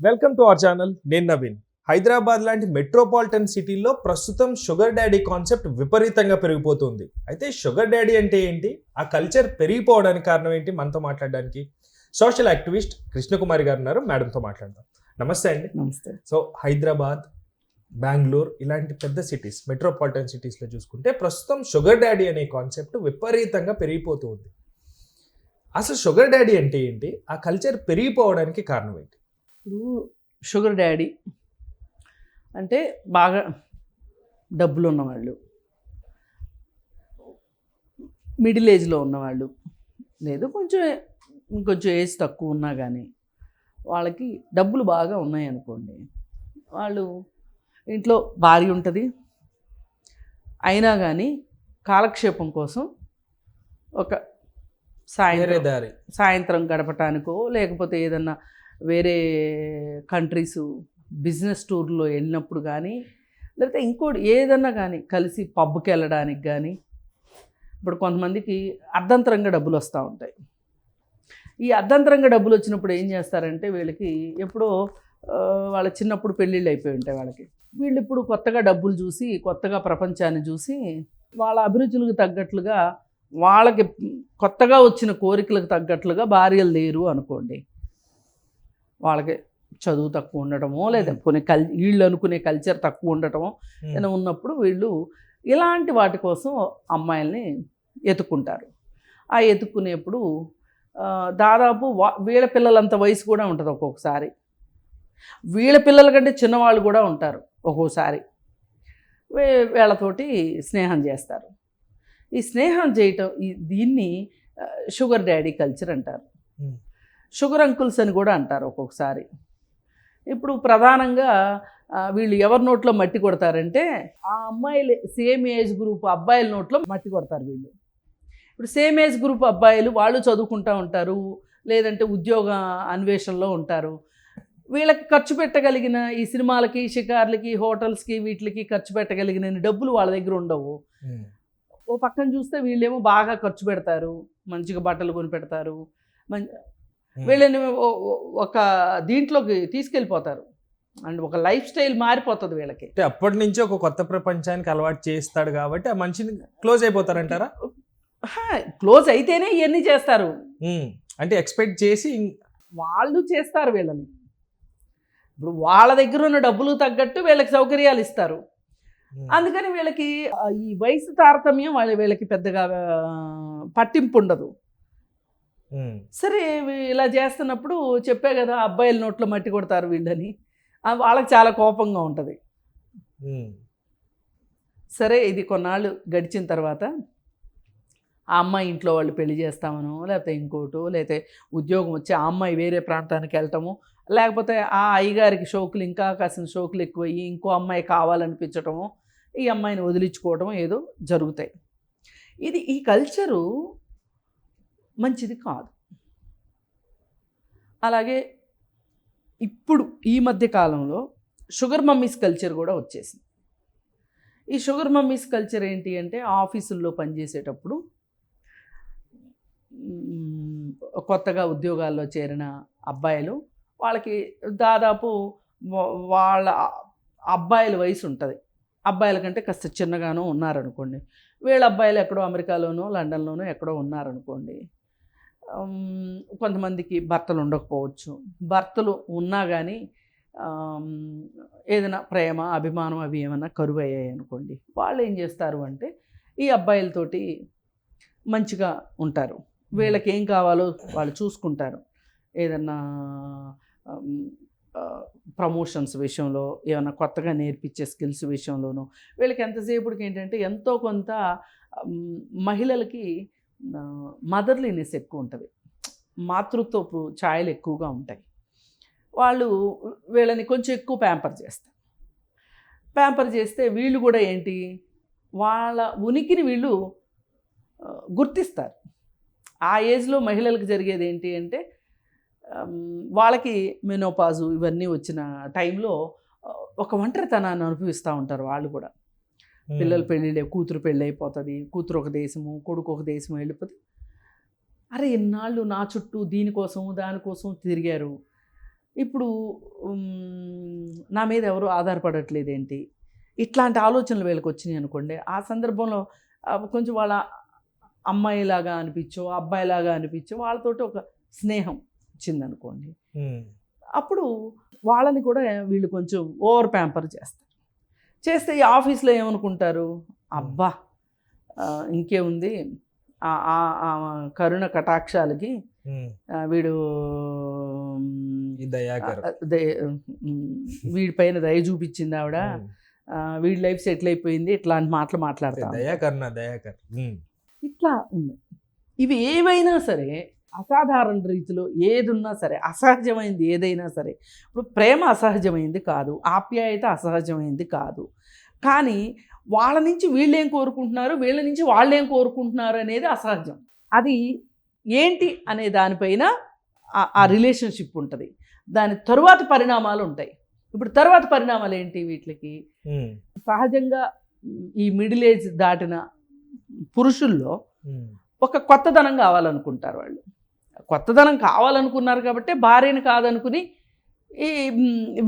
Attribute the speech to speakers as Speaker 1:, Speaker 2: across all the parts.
Speaker 1: Welcome to our channel. నేను నవీన్. హైదరాబాద్ లాంటి metropolitan సిటీల్లో ప్రస్తుతం షుగర్ డాడీ కాన్సెప్ట్ విపరీతంగా పెరిగిపోతుంది. అయితే షుగర్ డాడీ అంటే ఏంటి, ఆ కల్చర్ పెరిగిపోవడానికి కారణం ఏంటి, మనతో మాట్లాడడానికి సోషల్ యాక్టివిస్ట్ కృష్ణకుమారి గారు ఉన్నారు. మేడంతో మాట్లాడదాం. నమస్తే అండి.
Speaker 2: నమస్తే.
Speaker 1: సో హైదరాబాద్, బెంగళూరు ఇలాంటి పెద్ద సిటీస్, మెట్రోపాలిటన్ సిటీస్లో చూసుకుంటే ప్రస్తుతం షుగర్ డాడీ అనే కాన్సెప్ట్ విపరీతంగా పెరిగిపోతూ ఉంది. అసలు షుగర్ డాడీ అంటే ఏంటి, ఆ కల్చర్ పెరిగిపోవడానికి కారణం ఏంటి?
Speaker 2: ఇప్పుడు షుగర్ డాడీ అంటే బాగా డబ్బులు ఉన్నవాళ్ళు, మిడిల్ ఏజ్లో ఉన్నవాళ్ళు, లేదు ఇంకొంచెం ఏజ్ తక్కువ ఉన్నా కానీ వాళ్ళకి డబ్బులు బాగా ఉన్నాయి అనుకోండి, వాళ్ళు ఇంట్లో భార్య ఉంటుంది, అయినా కానీ కాలక్షేపం కోసం ఒక సాయంత్రం గడపటానికో లేకపోతే ఏదన్నా వేరే కంట్రీసు బిజినెస్ టూర్లో వెళ్ళినప్పుడు కానీ లేకపోతే ఇంకోటి ఏదన్నా కానీ కలిసి పబ్కి వెళ్ళడానికి కానీ, ఇప్పుడు కొంతమందికి అర్ధంతరంగా డబ్బులు వస్తూ ఉంటాయి. ఈ అర్ధంతరంగా డబ్బులు వచ్చినప్పుడు ఏం చేస్తారంటే వీళ్ళకి ఎప్పుడో వాళ్ళ చిన్నప్పుడు పెళ్ళిళ్ళు అయిపోయి ఉంటాయి వాళ్ళకి. వీళ్ళు ఇప్పుడు కొత్తగా డబ్బులు చూసి, కొత్తగా ప్రపంచాన్ని చూసి, వాళ్ళ అభిరుచులకు తగ్గట్లుగా, వాళ్ళకి కొత్తగా వచ్చిన కోరికలకు తగ్గట్లుగా భార్యలు లేరు అనుకోండి, వాళ్ళకి చదువు తక్కువ ఉండటమో లేదా వీళ్ళు అనుకునే కల్చర్ తక్కువ ఉండటమో ఏమైనా ఉన్నప్పుడు వీళ్ళు ఇలాంటి వాటి కోసం అమ్మాయిల్ని ఎత్తుక్కుంటారు. ఆ ఎత్తుక్కునేప్పుడు దాదాపు వీళ్ళ పిల్లలంత వయసు కూడా ఉంటుంది, ఒక్కొక్కసారి వీళ్ళ పిల్లల కంటే చిన్నవాళ్ళు కూడా ఉంటారు. ఒక్కోసారి వీళ్ళతోటి స్నేహం చేస్తారు. ఈ స్నేహం చేయటం దీన్ని షుగర్ డాడీ కల్చర్ అంటారు. షుగర్ అంకుల్స్ అని కూడా అంటారు ఒక్కొక్కసారి. ఇప్పుడు ప్రధానంగా వీళ్ళు ఎవరి నోట్లో మట్టి కొడతారంటే ఆ అమ్మాయిలు సేమ్ ఏజ్ గ్రూప్ అబ్బాయిల నోట్లో మట్టి కొడతారు వీళ్ళు. ఇప్పుడు సేమ్ ఏజ్ గ్రూప్ అబ్బాయిలు వాళ్ళు చదువుకుంటూ ఉంటారు, లేదంటే ఉద్యోగ అన్వేషణలో ఉంటారు. వీళ్ళకి ఖర్చు పెట్టగలిగిన ఈ సినిమాలకి, షికార్లకి, హోటల్స్కి వీటికి ఖర్చు పెట్టగలిగిన డబ్బులు వాళ్ళ దగ్గర ఉండవు. ఓ పక్కన చూస్తే వీళ్ళేమో బాగా ఖర్చు పెడతారు, మంచిగా బట్టలు కొని పెడతారు, వీళ్ళని ఒక దీంట్లోకి తీసుకెళ్ళిపోతారు. అండ్ ఒక లైఫ్ స్టైల్ మారిపోతుంది వీళ్ళకి.
Speaker 1: అప్పటి నుంచి ఒక కొత్త ప్రపంచానికి అలవాటు చేస్తాడు కాబట్టి ఆ మనిషిని క్లోజ్ అయిపోతారంటారా?
Speaker 2: క్లోజ్ అయితేనే ఇవన్నీ చేస్తారు.
Speaker 1: అంటే ఎక్స్పెక్ట్ చేసి
Speaker 2: వాళ్ళు చేస్తారు వీళ్ళని. ఇప్పుడు వాళ్ళ దగ్గర ఉన్న డబ్బులు తగ్గట్టు వీళ్ళకి సౌకర్యాలు ఇస్తారు. అందుకని వీళ్ళకి ఈ వయసు తారతమ్యం వీళ్ళకి పెద్దగా పట్టింపు ఉండదు. సరే ఇలా చేస్తున్నప్పుడు చెప్పే కదా, అబ్బాయిల నోట్లో మట్టి కొడతారు వీళ్ళని, వాళ్ళకి చాలా కోపంగా ఉంటుంది. సరే ఇది కొన్నాళ్ళు గడిచిన తర్వాత ఆ అమ్మాయి ఇంట్లో వాళ్ళు పెళ్లి చేస్తామనో లేకపోతే ఇంకోటో, లేకపోతే ఉద్యోగం వచ్చి ఆ అమ్మాయి వేరే ప్రాంతానికి వెళ్ళటము, లేకపోతే ఆ అయ్యగారికి షోకులు ఇంకా కాసిన షోకులు ఎక్కువయ్యి ఇంకో అమ్మాయి కావాలనిపించటము, ఈ అమ్మాయిని వదిలించుకోవటం ఏదో జరుగుతాయి. ఈ కల్చరు మంచిది కాదు. అలాగే ఇప్పుడు ఈ మధ్య కాలంలో షుగర్ మమ్మీస్ కల్చర్ కూడా వచ్చేసింది. ఈ షుగర్ మమ్మీస్ కల్చర్ ఏంటి అంటే ఆఫీసుల్లో పనిచేసేటప్పుడు కొత్తగా ఉద్యోగాల్లో చేరిన అబ్బాయిలు, వాళ్ళకి దాదాపు వాళ్ళ అబ్బాయిల వయసు ఉంటుంది, అబ్బాయిల కంటే కాస్త చిన్నగానో ఉన్నారనుకోండి, వీళ్ళ అబ్బాయిలు ఎక్కడో అమెరికాలోనో లండన్లోనో ఎక్కడో ఉన్నారనుకోండి, కొంతమందికి భర్తలు ఉండకపోవచ్చు. భర్తలు ఉన్నా కానీ ఏదైనా ప్రేమ, అభిమానం అవి ఏమైనా కరువు అయ్యాయి అనుకోండి, వాళ్ళు ఏం చేస్తారు అంటే ఈ అబ్బాయిలతోటి మంచిగా ఉంటారు. వీళ్ళకి ఏం కావాలో వాళ్ళు చూసుకుంటారు. ఏదన్నా ప్రమోషన్స్ విషయంలో, ఏమైనా కొత్తగా నేర్పించే స్కిల్స్ విషయంలోనూ వీళ్ళకి ఎంతసేపటికి ఏంటంటే ఎంతో కొంత మహిళలకి మదర్లీనెస్ ఎక్కువ ఉంటుంది, మాతృత్వపు ఛాయలు ఎక్కువగా ఉంటాయి. వాళ్ళు వీళ్ళని కొంచెం ఎక్కువ ప్యాంపర్ చేస్తే వీళ్ళు కూడా ఏంటి, వాళ్ళ ఉనికిని వీళ్ళు గుర్తిస్తారు. ఆ ఏజ్లో మహిళలకు జరిగేది ఏంటి అంటే వాళ్ళకి మెనోపాజు ఇవన్నీ వచ్చిన టైంలో ఒక ఒంటరితనాన్ని అనుభవిస్తూ ఉంటారు వాళ్ళు కూడా. పిల్లలు పెళ్ళి, కూతురు పెళ్ళి అయిపోతుంది, కూతురు ఒక దేశము, కొడుకు ఒక దేశము వెళ్ళిపోతే, అరే ఇన్నాళ్ళు నా చుట్టూ దీనికోసం దానికోసం తిరిగారు, ఇప్పుడు నా మీద ఎవరు ఆధారపడట్లేదు ఏంటి, ఇట్లాంటి ఆలోచనలు వీళ్ళకి వచ్చినాయి అనుకోండి. ఆ సందర్భంలో కొంచెం వాళ్ళ అమ్మాయిలాగా అనిపించో అబ్బాయిలాగా అనిపించో వాళ్ళతోటి ఒక స్నేహం వచ్చిందనుకోండి. అప్పుడు వాళ్ళని కూడా వీళ్ళు కొంచెం ఓవర్ ప్యాంపర్ చేస్తే ఈ ఆఫీస్లో ఏమనుకుంటారు, అబ్బా ఇంకేముంది ఆ కరుణ కటాక్షాలకి వీడు వీడిపైన దయ చూపించింది ఆవిడ, వీడి లైఫ్ సెటిల్ అయిపోయింది, ఇట్లాంటి మాటలు మాట్లాడతారు. ఇట్లా ఉంది. ఇవి ఏవైనా సరే అసాధారణ రీతిలో ఏదున్నా సరే, అసహజమైంది ఏదైనా సరే, ఇప్పుడు ప్రేమ అసహజమైంది కాదు, ఆప్యాయత అసహజమైంది కాదు, కానీ వాళ్ళ నుంచి వీళ్ళేం కోరుకుంటున్నారు, వీళ్ళ నుంచి వాళ్ళేం కోరుకుంటున్నారు అనేది అసహజం. అది ఏంటి అనే దానిపైన ఆ రిలేషన్షిప్ ఉంటుంది. దాని తరువాత పరిణామాలు ఉంటాయి. ఇప్పుడు తర్వాత పరిణామాలు ఏంటి వీటికి? సహజంగా ఈ మిడిల్ ఏజ్ దాటిన పురుషుల్లో ఒక కొత్తదనం కావాలనుకుంటారు. వాళ్ళు కొత్తదనం కావాలనుకున్నారు కాబట్టి భార్యని కాదనుకుని ఈ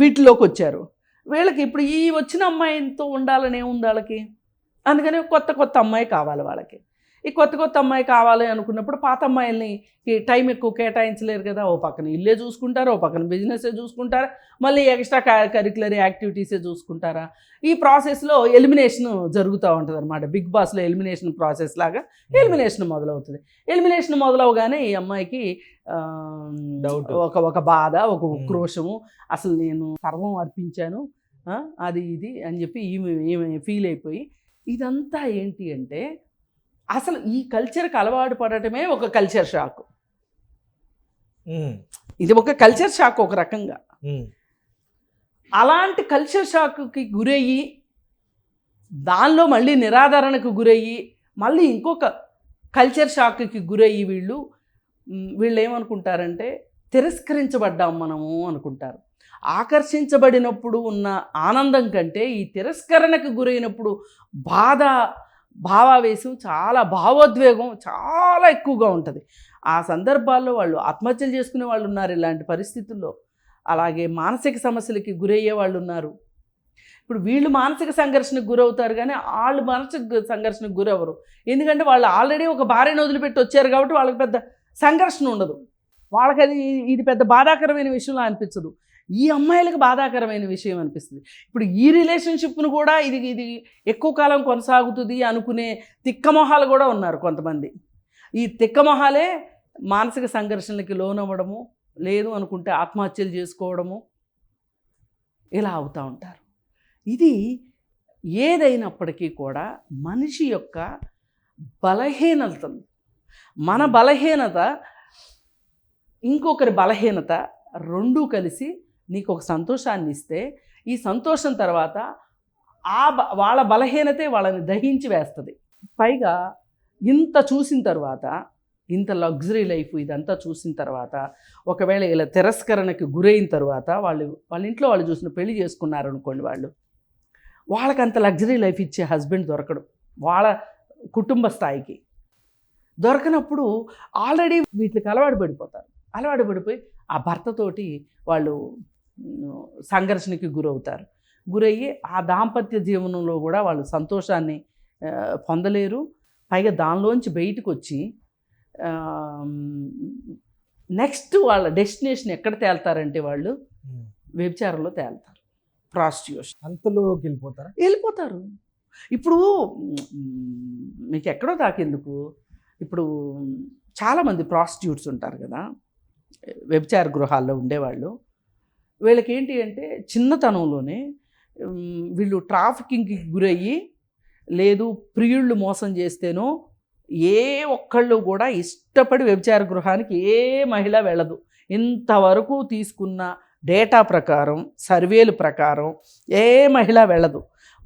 Speaker 2: వీటిలోకి వచ్చారు. వీళ్ళకి ఇప్పుడు ఈ వచ్చిన అమ్మాయితో ఉండాలని ఏముంది వాళ్ళకి, అందుకని కొత్త అమ్మాయి కావాలి వాళ్ళకి. ఈ కొత్త అమ్మాయి కావాలి అనుకున్నప్పుడు పాత అమ్మాయిల్ని టైం ఎక్కువ కేటాయించలేరు కదా. ఓ పక్కన ఇల్లే చూసుకుంటారు, ఓ పక్కన బిజినెస్సే చూసుకుంటారా, మళ్ళీ ఎక్స్ట్రా కరిక్యులర్ యాక్టివిటీసే చూసుకుంటారా. ఈ ప్రాసెస్లో ఎలిమినేషన్ జరుగుతూ ఉంటుంది అనమాట. బిగ్ బాస్లో ఎలిమినేషన్ ప్రాసెస్ లాగా ఎలిమినేషన్ మొదలవుతుంది. ఎలిమినేషన్ మొదలవగానే ఈ అమ్మాయికి ఒక బాధ, ఒక ఉక్రోషము, అసలు నేను సర్వం అర్పించాను అది ఇది అని చెప్పి ఈమె ఫీల్ అయిపోయి, ఇదంతా ఏంటి అంటే అసలు ఈ కల్చర్కి అలవాటు పడటమే ఒక కల్చర్ షాక్. ఇది ఒక కల్చర్ షాక్ ఒక రకంగా. అలాంటి కల్చర్ షాక్కి గురయ్యి దానిలో మళ్ళీ నిరాదరణకు గురయ్యి మళ్ళీ ఇంకొక కల్చర్ షాక్కి గురయ్యి వీళ్ళు ఏమనుకుంటారంటే తిరస్కరించబడ్డాం మనము అనుకుంటారు. ఆకర్షించబడినప్పుడు ఉన్న ఆనందం కంటే ఈ తిరస్కరణకు గురైనప్పుడు భావావేశం, చాలా భావోద్వేగం చాలా ఎక్కువగా ఉంటుంది. ఆ సందర్భాల్లో వాళ్ళు ఆత్మహత్యలు చేసుకునే వాళ్ళు ఉన్నారు ఇలాంటి పరిస్థితుల్లో. అలాగే మానసిక సమస్యలకి గురయ్యే వాళ్ళు ఉన్నారు. ఇప్పుడు వీళ్ళు మానసిక సంఘర్షణకు గురవుతారు కానీ వాళ్ళు మానసిక సంఘర్షణకు గురవరు. ఎందుకంటే వాళ్ళు ఆల్రెడీ ఒక భార్యను వదిలిపెట్టి వచ్చారు కాబట్టి వాళ్ళకి పెద్ద సంఘర్షణ ఉండదు. వాళ్ళకి ఇది పెద్ద బాధాకరమైన విషయంలో అనిపించదు. ఈ అమ్మాయిలకు బాధాకరమైన విషయం అనిపిస్తుంది. ఇప్పుడు ఈ రిలేషన్షిప్ను కూడా ఇది ఎక్కువ కాలం కొనసాగుతుంది అనుకునే తిక్కమొహాలు కూడా ఉన్నారు కొంతమంది. ఈ తిక్కమొహాలే మానసిక సంఘర్షణలకి లోనవ్వడము, లేదు అనుకుంటే ఆత్మహత్యలు చేసుకోవడము, ఇలా అవుతూ ఉంటారు. ఇది ఏదైనప్పటికీ కూడా మనిషి యొక్క బలహీనతలు, మన బలహీనత ఇంకొకరి బలహీనత రెండూ కలిసి నీకు ఒక సంతోషాన్ని ఇస్తే, ఈ సంతోషం తర్వాత వాళ్ళ బలహీనతే వాళ్ళని దహించి వేస్తుంది. పైగా ఇంత చూసిన తర్వాత, ఇంత లగ్జరీ లైఫ్ ఇదంతా చూసిన తర్వాత, ఒకవేళ ఇలా తిరస్కరణకి గురైన తర్వాత వాళ్ళ ఇంట్లో వాళ్ళు చూసిన పెళ్లి చేసుకున్నారు అనుకోండి, వాళ్ళకి అంత లగ్జరీ లైఫ్ ఇచ్చే హస్బెండ్ దొరకడు. వాళ్ళ కుటుంబ స్థాయికి దొరకనప్పుడు ఆల్రెడీ వీటికి అలవాటు పడిపోయి ఆ భర్తతోటి వాళ్ళు సంఘర్షణకి గురయ్యి ఆ దాంపత్య జీవనంలో కూడా వాళ్ళు సంతోషాన్ని పొందలేరు. పైగా దానిలోంచి బయటకు వచ్చి నెక్స్ట్ వాళ్ళ డెస్టినేషన్ ఎక్కడ తేల్తారంటే వాళ్ళు వ్యభిచారంలో తేల్తారు, ప్రాస్టిట్యూషన్ అంతలోకి వెళ్ళిపోతారు. ఇప్పుడు మీకు ఎక్కడో తాకెందుకు, ఇప్పుడు చాలామంది ప్రాస్టిట్యూట్స్ ఉంటారు కదా, వ్యభిచార గృహాల్లో ఉండేవాళ్ళు. వీళ్ళకి ఏంటి అంటే చిన్నతనంలోనే వీళ్ళు ట్రాఫికింగ్కి గురయ్యి, లేదు ప్రియుళ్ళు మోసం చేస్తేనో, ఏ ఒక్కళ్ళు కూడా ఇష్టపడి వ్యభిచార గృహానికి ఏ మహిళ వెళ్ళదు. ఇంతవరకు తీసుకున్న డేటా ప్రకారం, సర్వేల ప్రకారం ఏ మహిళ వెళ్ళదు.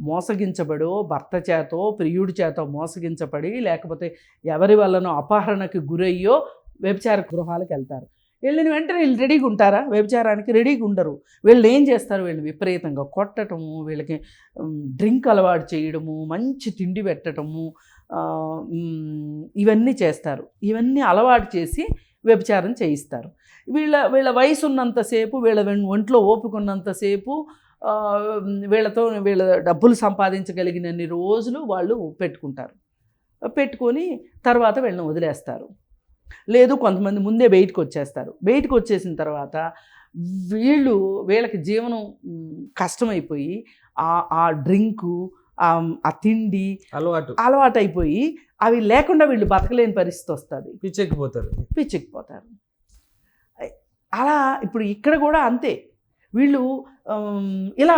Speaker 2: మోసగించబడో, భర్త చేతో ప్రియుడి చేతో మోసగించబడి, లేకపోతే ఎవరి వల్లనో అపహరణకి గురయ్యో వ్యభిచార గృహాలకు వెళ్తారు. వెళ్ళిన వెంటనే వీళ్ళు రెడీగా ఉంటారా? వ్యభిచారానికి రెడీగా ఉండరు. వీళ్ళు ఏం చేస్తారు, వీళ్ళు విపరీతంగా కొట్టడము, వీళ్ళకి డ్రింక్ అలవాటు చేయడము, మంచి తిండి పెట్టడము, ఇవన్నీ చేస్తారు. ఇవన్నీ అలవాటు చేసి వ్యభిచారం చేయిస్తారు. వీళ్ళ వయసు ఉన్నంతసేపు, వీళ్ళ ఒంట్లో ఓపిక ఉన్నంతసేపు, వీళ్ళ డబ్బులు సంపాదించగలిగినన్ని రోజులు వాళ్ళు పెట్టుకుంటారు. పెట్టుకొని తర్వాత వీళ్ళని వదిలేస్తారు. లేదు, కొంతమంది ముందే బయటకు వచ్చేస్తారు. బయటకు వచ్చేసిన తర్వాత వీళ్ళకి జీవనం కష్టమైపోయి ఆ డ్రింకు, ఆ తిండి అలవాటు అయిపోయి అవి లేకుండా వీళ్ళు బతకలేని పరిస్థితి వస్తుంది. పిచ్చెక్కిపోతారు. అలా ఇప్పుడు ఇక్కడ కూడా అంతే. వీళ్ళు ఇలా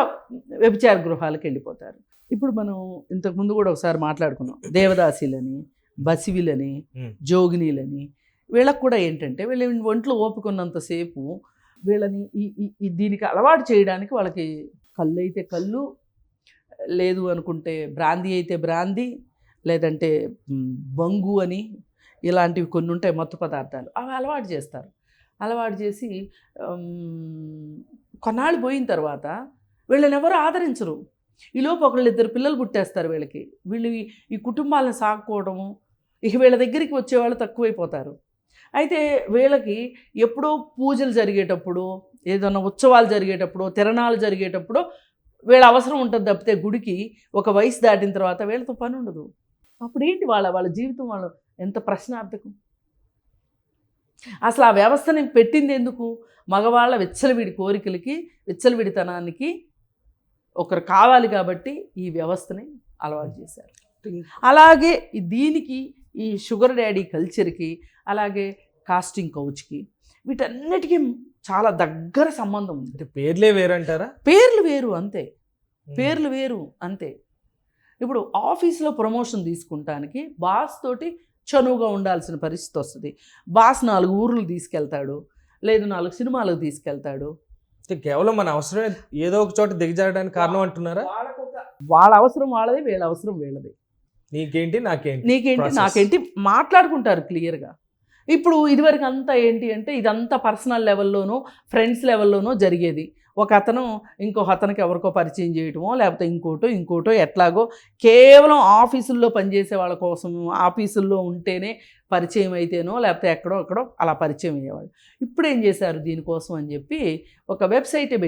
Speaker 2: వ్యభిచార గృహాలకు వెళ్ళిపోతారు. ఇప్పుడు మనం ఇంతకుముందు కూడా ఒకసారి మాట్లాడుకున్నాం, దేవదాసీలని, బసివిలని, జోగినీలని. వీళ్ళకు కూడా ఏంటంటే వీళ్ళ ఒంట్లో ఓపుకున్నంతసేపు వీళ్ళని దీనికి అలవాటు చేయడానికి వాళ్ళకి కళ్ళు అయితే కళ్ళు, లేదు అనుకుంటే బ్రాందీ అయితే బ్రాందీ, లేదంటే బంగు అని ఇలాంటివి కొన్ని ఉంటాయి మత్తు పదార్థాలు, అవి అలవాటు చేస్తారు. అలవాటు చేసి కొన్నాళ్ళు పోయిన తర్వాత వీళ్ళని ఎవరు ఆదరించరు. ఈలోపు ఒకళ్ళిద్దరు పిల్లలు పుట్టేస్తారు వీళ్ళకి. వీళ్ళు ఈ కుటుంబాలను సాగుకోవడము, ఇక వీళ్ళ దగ్గరికి వచ్చేవాళ్ళు తక్కువైపోతారు. అయితే వీళ్ళకి ఎప్పుడో పూజలు జరిగేటప్పుడు, ఏదైనా ఉత్సవాలు జరిగేటప్పుడు, తిరణాలు జరిగేటప్పుడు వీళ్ళ అవసరం ఉంటుంది తప్పితే గుడికి ఒక వయసు దాటిన తర్వాత వీళ్ళతో పని ఉండదు. అప్పుడు ఏంటి వాళ్ళ జీవితం, వాళ్ళు ఎంత ప్రశ్నార్థకం. అసలు ఆ వ్యవస్థని పెట్టింది ఎందుకు? మగవాళ్ళ విచ్చలవిడి కోరికలకి, విచ్చలవిడితనానికి ఒకరు కావాలి కాబట్టి ఈ వ్యవస్థని అలవాటు చేశారు. అలాగే దీనికి, ఈ షుగర్ డాడీ కల్చర్కి, అలాగే కాస్టింగ్ కౌచ్కి, వీటన్నిటికీ చాలా దగ్గర సంబంధం ఉంది.
Speaker 1: పేర్లే వేరంటారా?
Speaker 2: పేర్లు వేరు అంతే. పేర్లు వేరు అంతే. ఇప్పుడు ఆఫీస్లో ప్రమోషన్ తీసుకుంటానికి బాస్ తోటి చనువుగా ఉండాల్సిన పరిస్థితి వస్తుంది. బాస్ 4 ఊర్లు తీసుకెళ్తాడు, లేదు 4 సినిమాలకు తీసుకెళ్తాడు.
Speaker 1: కేవలం మన అవసరమే ఏదో ఒక చోట దిగజారడానికి కారణం అంటున్నారా?
Speaker 2: వాళ్ళ అవసరం వాళ్ళది, వీళ్ళ అవసరం వీళ్ళది.
Speaker 1: నీకేంటి
Speaker 2: నాకేంటి మాట్లాడుకుంటారు క్లియర్గా. ఇప్పుడు ఇదివరకు అంతా ఏంటి అంటే ఇదంతా పర్సనల్ లెవెల్లోనూ, ఫ్రెండ్స్ లెవెల్లోనూ జరిగేది. ఒక అతను ఇంకొక అతనికి ఎవరికో పరిచయం చేయటమో, లేకపోతే ఇంకోటో ఎట్లాగో కేవలం ఆఫీసుల్లో పనిచేసే వాళ్ళ కోసం, ఆఫీసుల్లో ఉంటేనే పరిచయం అయితేనో, లేకపోతే ఎక్కడో అలా పరిచయం అయ్యేవాళ్ళు. ఇప్పుడు ఏం చేశారు దీనికోసం అని చెప్పి ఒక వెబ్సైటే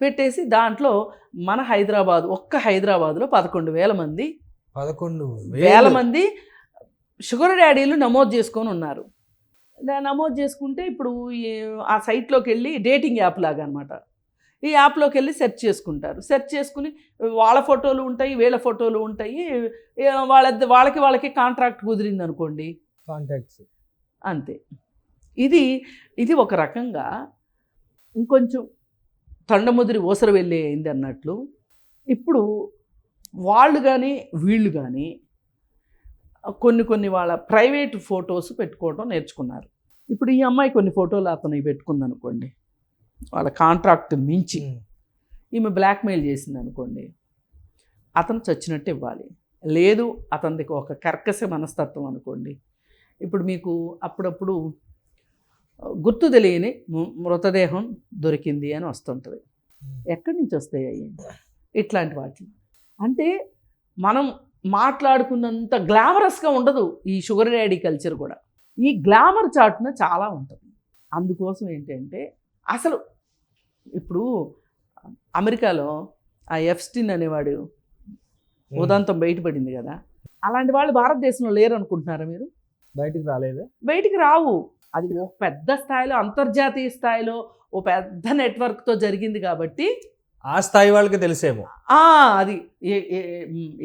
Speaker 2: పెట్టేసి దాంట్లో మన ఒక్క హైదరాబాద్లో 11,000 మంది షుగర్ డాడీలు నమోదు చేసుకొని ఉన్నారు. నమోదు చేసుకుంటే ఇప్పుడు ఆ సైట్లోకి వెళ్ళి డేటింగ్ యాప్ లాగా అనమాట. ఈ యాప్లోకి వెళ్ళి సెర్చ్ చేసుకుంటారు. సెర్చ్ చేసుకుని వాళ్ళ ఫోటోలు ఉంటాయి, వీళ్ళ ఫోటోలు ఉంటాయి. వాళ్ళకి కాంట్రాక్ట్ కుదిరింది అనుకోండి,
Speaker 1: కాంటాక్ట్స్
Speaker 2: అంతే. ఇది ఒక రకంగా ఇంకొంచెం తొండముదిరి ఊసర వెళ్ళి అయింది అన్నట్లు. ఇప్పుడు వాళ్ళు కానీ వీళ్ళు కానీ కొన్ని వాళ్ళ ప్రైవేట్ ఫొటోస్ పెట్టుకోవడం నేర్చుకున్నారు. ఇప్పుడు ఈ అమ్మాయి కొన్ని ఫోటోలు అతను పెట్టుకుంది అనుకోండి, వాళ్ళ కాంట్రాక్ట్ మించి ఈమె బ్లాక్మెయిల్ చేసింది అనుకోండి, అతను చచ్చినట్టు ఇవ్వాలి. లేదు, అతనిది ఒక కర్కశ మనస్తత్వం అనుకోండి. ఇప్పుడు మీకు అప్పుడప్పుడు గుర్తు తెలియని మృతదేహం దొరికింది అని వస్తుంటుంది. ఎక్కడి నుంచి వస్తాయి అయ్యి? ఇట్లాంటి వాటి అంటే మనం మాట్లాడుకున్నంత గ్లామరస్గా ఉండదు ఈ షుగర్ డాడీ కల్చర్ కూడా. ఈ గ్లామర్ చాటున చాలా ఉంటుంది. అందుకోసం ఏంటంటే అసలు ఇప్పుడు అమెరికాలో ఆ ఎఫ్స్టీన్ అనేవాడు ఉదంతం బయటపడింది కదా, అలాంటి వాళ్ళు భారతదేశంలో లేరు అనుకుంటున్నారా మీరు? బయటికి రావు. అది ఒక పెద్ద స్థాయిలో, అంతర్జాతీయ స్థాయిలో ఓ పెద్ద నెట్వర్క్తో జరిగింది కాబట్టి
Speaker 1: ఆ స్థాయి వాళ్ళకి తెలిసేమో.
Speaker 2: అది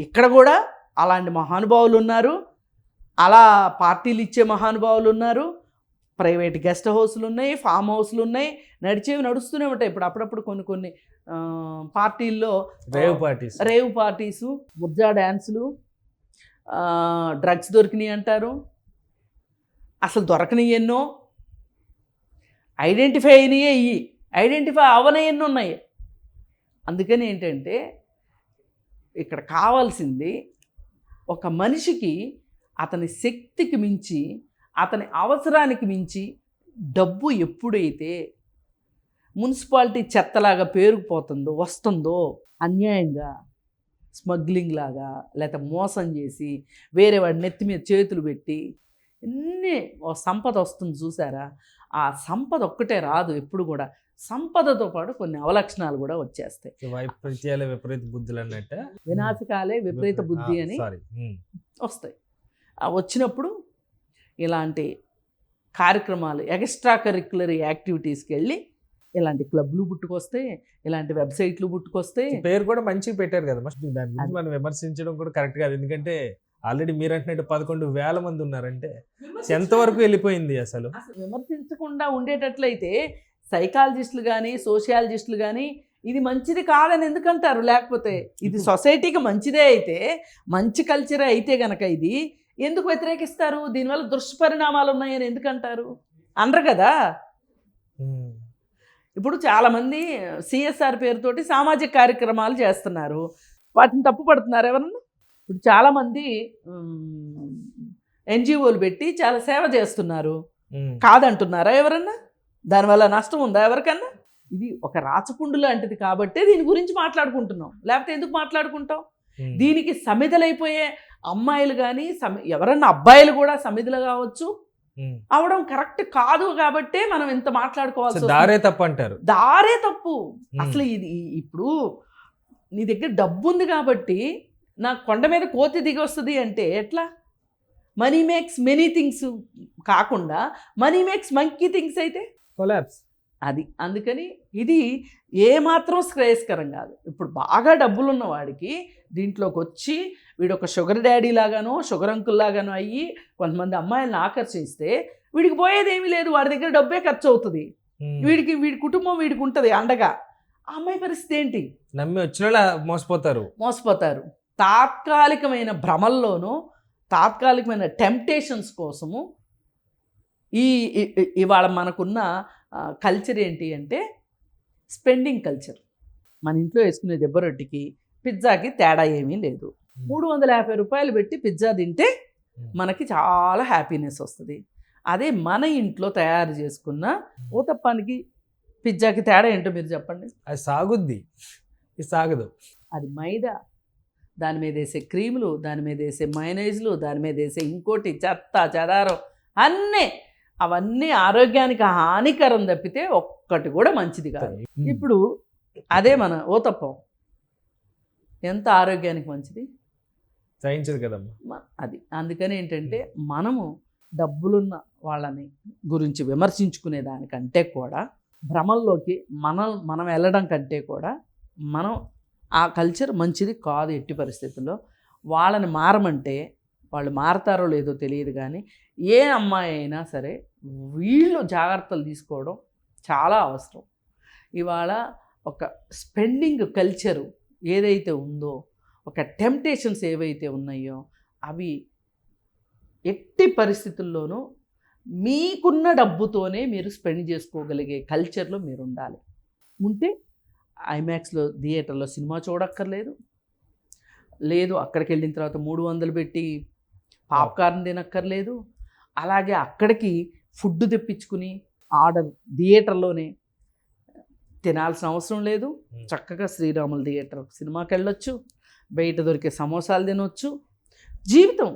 Speaker 2: ఇక్కడ కూడా అలాంటి మహానుభావులు ఉన్నారు, అలా పార్టీలు ఇచ్చే మహానుభావులు ఉన్నారు, ప్రైవేట్ గెస్ట్ హౌస్లు ఉన్నాయి, ఫామ్ హౌస్లు ఉన్నాయి, నడుస్తూనే ఉంటాయి. ఇప్పుడు అప్పుడప్పుడు కొన్ని పార్టీల్లో రేవ్ పార్టీసు, ముర్జా డ్యాన్సులు, డ్రగ్స్ దొరికినాయి అంటారు. అసలు దొరకనివి ఎన్నో, ఐడెంటిఫై అయినాయే ఐడెంటిఫై అవనే ఎన్నో ఉన్నాయి. అందుకని ఏంటంటే ఇక్కడ కావాల్సింది ఒక మనిషికి అతని శక్తికి మించి, అతని అవసరానికి మించి డబ్బు ఎప్పుడైతే మున్సిపాలిటీ చెత్తలాగా పేరుకుపోతుందో, వస్తుందో, అన్యాయంగా స్మగ్లింగ్ లాగా, లేకపోతే మోసం చేసి వేరే వాడి నెత్తి మీద చేతులు పెట్టి ఎన్ని ఓ సంపద వస్తుంది చూసారా, ఆ సంపద ఒక్కటే రాదు ఎప్పుడు కూడా, సంపదతో పాటు కొన్ని అవలక్షణాలు కూడా వచ్చేస్తాయి.
Speaker 1: వైపరీత్యాలే విపరీత బుద్ధులు అన్నట్ట.
Speaker 2: వినాశకాలే విపరీత బుద్ధి అని
Speaker 1: సారీ.
Speaker 2: వస్తాయి. వచ్చినప్పుడు ఇలాంటి కార్యక్రమాలు, ఎక్స్ట్రా కరిక్యులర్ యాక్టివిటీస్కి వెళ్ళి ఇలాంటి క్లబ్లు పుట్టుకొస్తే, ఇలాంటి వెబ్సైట్లు పుట్టుకొస్తే.
Speaker 1: పేరు కూడా మంచిగా పెట్టారు కదా, దాని గురించి మనం విమర్శించడం కూడా కరెక్ట్ కాదు. ఎందుకంటే ఆల్రెడీ మీరు అంటున్నట్టు 11,000 మంది ఉన్నారంటే ఎంతవరకు వెళ్ళిపోయింది అసలు.
Speaker 2: విమర్శించకుండా ఉండేటట్లయితే సైకాలజిస్టులు కానీ సోషియాలజిస్టులు కానీ ఇది మంచిది కాదని ఎందుకంటారు? లేకపోతే ఇది సొసైటీకి మంచిదే అయితే, మంచి కల్చరే అయితే గనక ఇది ఎందుకు వ్యతిరేకిస్తారు? దీనివల్ల దుష్పరిణామాలు ఉన్నాయని ఎందుకంటారు? అనరు కదా. ఇప్పుడు చాలామంది సిఎస్ఆర్ పేరుతోటి సామాజిక కార్యక్రమాలు చేస్తున్నారు, వాటిని తప్పు పడుతున్నారు ఎవరన్నా? ఇప్పుడు చాలామంది ఎన్జిఓలు పెట్టి చాలా సేవ చేస్తున్నారు, కాదంటున్నారా ఎవరన్నా? దానివల్ల నష్టం ఉందా ఎవరికన్నా? ఇది ఒక రాచపుండు లాంటిది కాబట్టి దీని గురించి మాట్లాడుకుంటున్నాం, లేకపోతే ఎందుకు మాట్లాడుకుంటాం? దీనికి సమిధలైపోయే అమ్మాయిలు కానీ ఎవరన్నా అబ్బాయిలు కూడా సమిధులు కావచ్చు అవడం కరెక్ట్ కాదు కాబట్టే మనం ఇంత మాట్లాడుకోవాల్సి.
Speaker 1: దారే తప్పు అంటారు.
Speaker 2: దారే తప్పు అసలు. ఇది ఇప్పుడు నీ దగ్గర డబ్బు ఉంది కాబట్టి నా కొండ మీద కోతి దిగి వస్తుంది అంటే ఎట్లా? మనీ మేక్స్ మెనీ థింగ్స్ కాకుండా మనీ మేక్స్ మంకీ థింగ్స్ అయితే
Speaker 1: కొలాప్స్.
Speaker 2: అది అందుకని ఇది ఏమాత్రం శ్రేయస్కరం కాదు. ఇప్పుడు బాగా డబ్బులు ఉన్న వాడికి దీంట్లోకి వచ్చి వీడు ఒక షుగర్ డాడీ లాగానో షుగర్ అంకుల్ లాగానో అయ్యి కొంతమంది అమ్మాయిలను ఆకర్షిస్తే వీడికి పోయేది ఏమీ లేదు, వాడి దగ్గర డబ్బే ఖర్చు అవుతుంది, వీడి కుటుంబం వీడికి ఉంటుంది అండగా. ఆ అమ్మాయి పరిస్థితి ఏంటి?
Speaker 1: నమ్మి వచ్చిన మోసపోతారు.
Speaker 2: తాత్కాలికమైన భ్రమల్లోనూ తాత్కాలికమైన టెంప్టేషన్స్ కోసము ఇవాళ మనకున్న కల్చర్ ఏంటి అంటే స్పెండింగ్ కల్చర్. మన ఇంట్లో వేసుకునే దెబ్బ రొట్టికి పిజ్జాకి తేడా ఏమీ లేదు. 350 రూపాయలు పెట్టి పిజ్జా తింటే మనకి చాలా హ్యాపీనెస్ వస్తుంది. అదే మన ఇంట్లో తయారు చేసుకున్న ఊతప్పానికి పిజ్జాకి తేడా ఏంటో మీరు చెప్పండి.
Speaker 1: అది సాగుద్ది, ఇది సాగదు.
Speaker 2: అది మైదా, దాని మీద వేసే క్రీములు, దాని మీద వేసే మైనైజ్లు, దాని మీద వేసే ఇంకోటి చెత్త చెదారం అవన్నీ ఆరోగ్యానికి హానికరం తప్పితే ఒక్కటి కూడా మంచిది కాదు. ఇప్పుడు అదే మన ఊతప్పం ఎంత ఆరోగ్యానికి మంచిది,
Speaker 1: సహించదు కదమ్మా.
Speaker 2: అది అందుకని ఏంటంటే మనము డబ్బులున్న వాళ్ళని గురించి విమర్శించుకునే దానికంటే కూడా భ్రమల్లోకి మనం వెళ్ళడం కంటే కూడా మనం ఆ కల్చర్ మంచిది కాదు ఎట్టి పరిస్థితుల్లో. వాళ్ళని మారమంటే వాళ్ళు మారతారో లేదో తెలియదు, కానీ ఏ అమ్మాయి అయినా సరే వీళ్ళు జాగ్రత్తలు తీసుకోవడం చాలా అవసరం. ఇవాళ ఒక స్పెండింగ్ కల్చరు ఏదైతే ఉందో, ఒక టెంప్టేషన్స్ ఏవైతే ఉన్నాయో అవి ఎట్టి పరిస్థితుల్లోనూ మీకున్న డబ్బుతోనే మీరు స్పెండ్ చేసుకోగలిగే కల్చర్లో మీరు ఉండాలి. ఉంటే ఐమాక్స్లో థియేటర్లో సినిమా చూడక్కర్లేదు, లేదు అక్కడికి వెళ్ళిన తర్వాత 300 పెట్టి పాప్కార్న్ తినక్కర్లేదు, అలాగే అక్కడికి ఫుడ్ తెప్పించుకుని ఆర్డర్ థియేటర్లోనే తినాల్సిన అవసరం లేదు. చక్కగా శ్రీరాముల థియేటర్ సినిమాకి వెళ్ళొచ్చు, బయట దొరికే సమోసాలు తినొచ్చు. జీవితం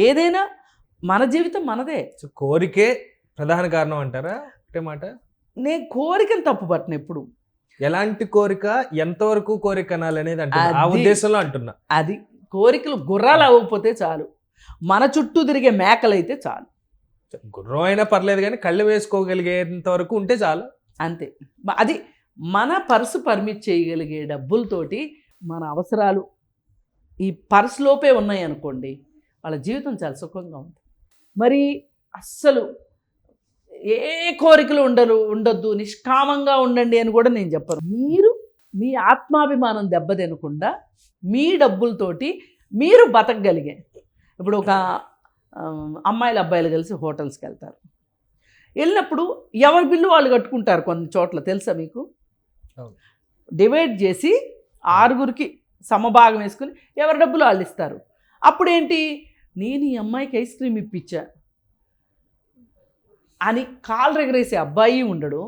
Speaker 2: ఏదైనా మన జీవితం మనదే.
Speaker 1: కోరికే ప్రధాన కారణం అంటారా? ఒకటే మాట,
Speaker 2: నేను కోరికను తప్పు పట్టిన ఎప్పుడు.
Speaker 1: ఎలాంటి కోరిక, ఎంతవరకు కోరిక అనాలనేది అంటే ఆ ఉద్దేశంలో అంటున్నా.
Speaker 2: అది కోరికలు గుర్రాలు అవ్వకపోతే చాలు, మన చుట్టూ తిరిగే మేకలు అయితే చాలు.
Speaker 1: గుర్రం అయినా పర్లేదు కానీ కళ్ళు వేసుకోగలిగేంత వరకు ఉంటే చాలు,
Speaker 2: అంతే. అది మన పర్సు పర్మిట్ చేయగలిగే డబ్బులతోటి మన అవసరాలు ఈ పర్సులోపే ఉన్నాయి అనుకోండి, వాళ్ళ జీవితం చాలా సుఖంగా ఉంటుంది. మరి అస్సలు ఏ కోరికలు ఉండొద్దు, నిష్కామంగా ఉండండి అని కూడా నేను చెప్పను. మీరు మీ ఆత్మాభిమానం దెబ్బతినకుండా మీ డబ్బులతోటి మీరు బతకగలిగే. ఇప్పుడు ఒక అమ్మాయిలు అబ్బాయిలు కలిసి హోటల్స్కి వెళ్తారు, వెళ్ళినప్పుడు ఎవరి బిల్లు వాళ్ళు కట్టుకుంటారు. కొన్ని చోట్ల తెలుసా మీకు, డివైడ్ చేసి 6గురికి సమభాగం వేసుకుని ఎవరి డబ్బులు వాళ్ళు ఇస్తారు. అప్పుడేంటి, నేను ఈ అమ్మాయికి ఐస్ క్రీమ్ ఇప్పించా అని కాలు ఎగరేసే అబ్బాయి ఉండడు,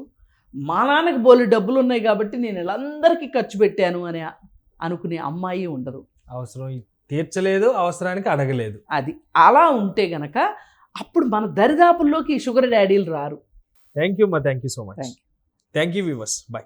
Speaker 2: మా నాన్నకి బోలు డబ్బులు ఉన్నాయి కాబట్టి నేను వీళ్ళందరికీ ఖర్చు పెట్టాను అని అనుకునే అమ్మాయి ఉండదు.
Speaker 1: అవసరం తీర్చలేదు, అవసరానికి అడగలేదు.
Speaker 2: అది అలా ఉంటే గనక అప్పుడు మన దరిదాపుల్లోకి ఈ షుగర్ డాడీలు రారు.
Speaker 1: Thank you so much.
Speaker 2: Thank
Speaker 1: thank you viewers. Bye.